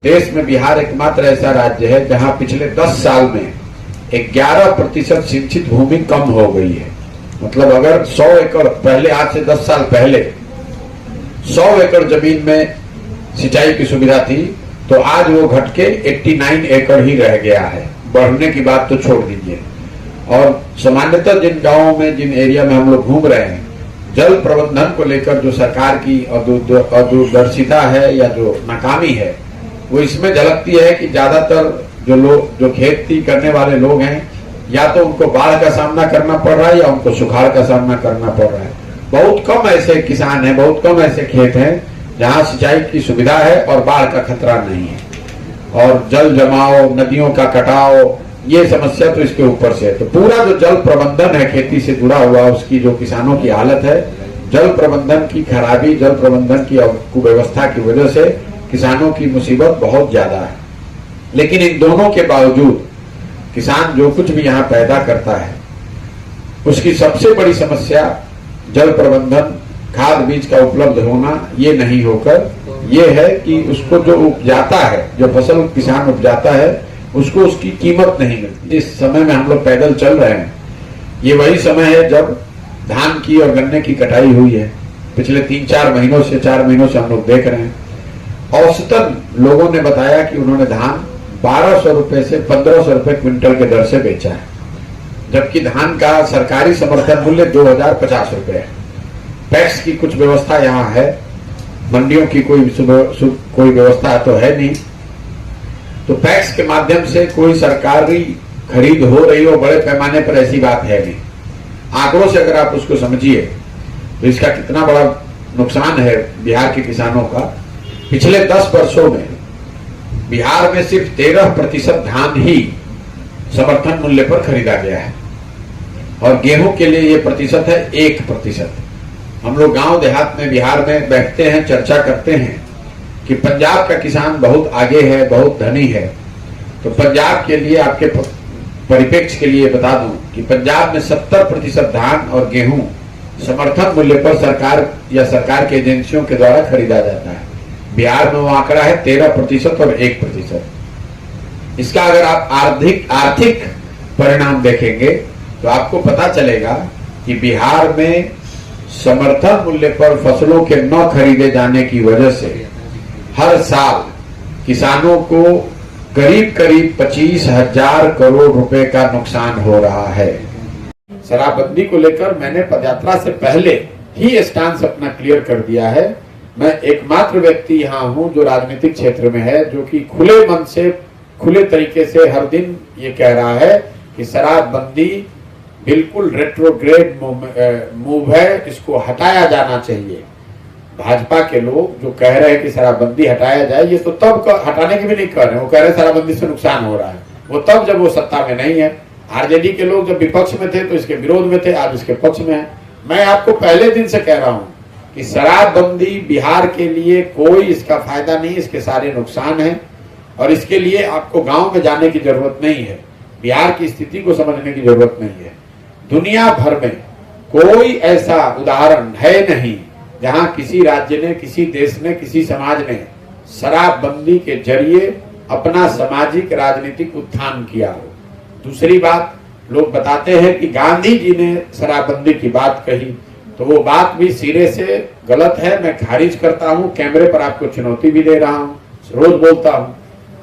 देश में बिहार एकमात्र ऐसा राज्य है जहां पिछले 10 साल में 11% सिंचित भूमि कम हो गई है। मतलब अगर 100 एकड़ पहले, आज से 10 साल पहले 100 एकड़ जमीन में सिंचाई की सुविधा थी, तो आज वो घट के 89 एकड़ ही रह गया है। बढ़ने की बात तो छोड़ दीजिए। और सामान्यतः जिन गांवों में, जिन एरिया में हम लोग घूम रहे हैं, जल प्रबंधन को लेकर जो सरकार की अदूरदर्शिता है या जो नाकामी है, वो इसमें झलकती है कि ज्यादातर जो खेती करने वाले लोग हैं, या तो उनको बाढ़ का सामना करना पड़ रहा है या उनको सुखाड़ का सामना करना पड़ रहा है। बहुत कम ऐसे किसान हैं, बहुत कम ऐसे खेत हैं जहां सिंचाई की सुविधा है और बाढ़ का खतरा नहीं है। और जल जमाव, नदियों का कटाव, ये समस्या तो इसके ऊपर से है। तो पूरा जो जल प्रबंधन है खेती से जुड़ा हुआ, उसकी जो किसानों की हालत है, जल प्रबंधन की खराबी, जल प्रबंधन की कुव्यवस्था की वजह से किसानों की मुसीबत बहुत ज्यादा है। लेकिन इन दोनों के बावजूद किसान जो कुछ भी यहाँ पैदा करता है, उसकी सबसे बड़ी समस्या जल प्रबंधन, खाद बीज का उपलब्ध होना, ये नहीं होकर ये है कि उसको जो उपजाता है, जो फसल किसान उपजाता है, उसको उसकी कीमत नहीं मिलती। इस समय में हम लोग पैदल चल रहे हैं, ये वही समय है जब धान की और गन्ने की कटाई हुई है। पिछले 3-4 महीनों से, 4 महीनों से हम लोग देख रहे हैं। औसतन लोगों ने बताया कि उन्होंने धान 1200 रुपए से 1500 रुपए क्विंटल के दर से बेचा है, जबकि धान का सरकारी समर्थन मूल्य 2050 रुपए है। पैक्स की कुछ व्यवस्था यहाँ है, मंडियों की कोई व्यवस्था तो है नहीं। तो पैक्स के माध्यम से कोई सरकारी खरीद हो रही हो बड़े पैमाने पर, ऐसी बात है नहीं। आंकड़ों से अगर आप उसको समझिए तो इसका कितना बड़ा नुकसान है बिहार के किसानों का। पिछले 10 वर्षों में बिहार में सिर्फ 13% धान ही समर्थन मूल्य पर खरीदा गया है, और गेहूं के लिए ये प्रतिशत है 1%। हम लोग गांव देहात में, बिहार में बैठते हैं, चर्चा करते हैं कि पंजाब का किसान बहुत आगे है, बहुत धनी है। तो पंजाब के लिए, आपके परिप्रेक्ष्य के लिए बता दूं कि पंजाब में 70% धान और गेहूं समर्थन मूल्य पर सरकार या सरकार की एजेंसियों के द्वारा खरीदा जाता है। बिहार में वो आंकड़ा है 13% और 1%। इसका अगर आप आर्थिक परिणाम देखेंगे तो आपको पता चलेगा कि बिहार में समर्थन मूल्य पर फसलों के न खरीदे जाने की वजह से हर साल किसानों को करीब 25,000 करोड़ रुपए का नुकसान हो रहा है। शराबबंदी को लेकर मैंने पदयात्रा से पहले ही स्टांस अपना क्लियर कर दिया है। मैं एकमात्र व्यक्ति यहाँ हूँ जो राजनीतिक क्षेत्र में है, जो कि खुले मन से, खुले तरीके से हर दिन ये कह रहा है कि शराबबंदी बिल्कुल रेट्रोग्रेड मूव है, इसको हटाया जाना चाहिए। भाजपा के लोग जो कह रहे हैं कि शराबबंदी हटाया जाए, ये तो तब हटाने की भी नहीं कर रहे हैं। वो कह रहे हैं शराबबंदी से नुकसान हो रहा है, वो तब जब वो सत्ता में नहीं है। आरजेडी के लोग जब विपक्ष में थे तो इसके विरोध में थे, आज इसके पक्ष में है। मैं आपको पहले दिन से कह रहा हूं कि शराबबंदी बिहार के लिए कोई इसका फायदा नहीं, इसके सारे नुकसान हैं, और इसके लिए आपको गांव में जाने की जरूरत नहीं है, बिहार की स्थिति को समझने की जरूरत नहीं है। दुनिया भर में कोई ऐसा उदाहरण है नहीं जहां किसी राज्य ने, किसी देश ने, किसी समाज ने शराबबंदी के जरिए अपना सामाजिक राजनीतिक उत्थान किया हो। दूसरी बात, लोग बताते हैं कि गांधी जी ने शराबबंदी की बात कही, तो वो बात भी सिरे से गलत है। मैं खारिज करता हूं, कैमरे पर आपको चुनौती भी दे रहा हूं, रोज बोलता हूं।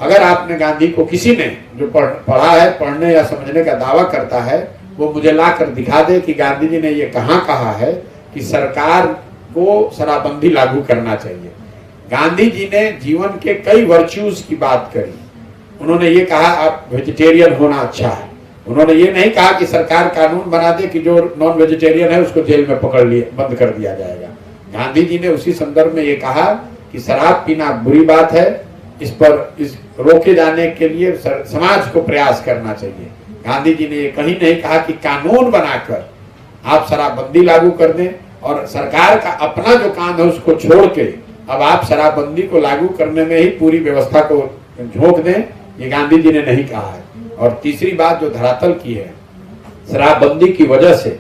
अगर आपने गांधी को, किसी ने जो पढ़ा है, पढ़ने या समझने का दावा करता है, वो मुझे लाकर दिखा दे कि गांधी जी ने ये कहाँ कहा है कि सरकार को शराबबंदी लागू करना चाहिए। गांधी जी ने जीवन के कई वर्च्यूज की बात करी। उन्होंने ये कहा आप वेजिटेरियन होना अच्छा है। उन्होंने ये नहीं कहा कि सरकार कानून बना दे कि जो नॉन वेजिटेरियन है उसको जेल में पकड़ लिए, बंद कर दिया जाएगा। गांधी जी ने उसी संदर्भ में ये कहा कि शराब पीना बुरी बात है, इस रोके जाने के लिए समाज को प्रयास करना चाहिए। गांधी जी ने ये कहीं नहीं कहा कि कानून बनाकर आप शराबबंदी लागू कर दें और सरकार का अपना जो काम है उसको छोड़ के अब आप शराबबंदी को लागू करने में ही पूरी व्यवस्था को झोंक दें, ये गांधी जी ने नहीं कहा है। और तीसरी बात जो धरातल की है, शराबबंदी की वजह से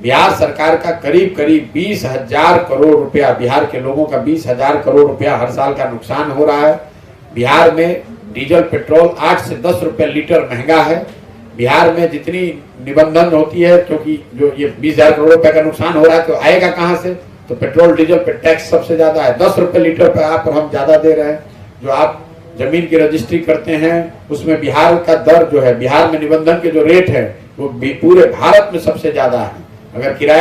बिहार सरकार का करीब 20,000 करोड़ रुपया, बिहार के लोगों का 20,000 करोड़ रुपया हर साल का नुकसान हो रहा है। बिहार में डीजल पेट्रोल 8 से 10 रुपए लीटर महंगा है। बिहार में जितनी निबंधन होती है, क्योंकि जो ये 20,000 करोड़ रुपए का नुकसान हो रहा है, तो आएगा कहां से? तो पेट्रोल डीजल पे टैक्स सबसे ज्यादा है, 10 रुपए लीटर पे आप और हम ज्यादा दे रहे हैं। जो आप जमीन की रजिस्ट्री करते हैं उसमें बिहार का दर जो है, बिहार में निबंधन के जो रेट है वो पूरे भारत में सबसे ज्यादा है। अगर किराया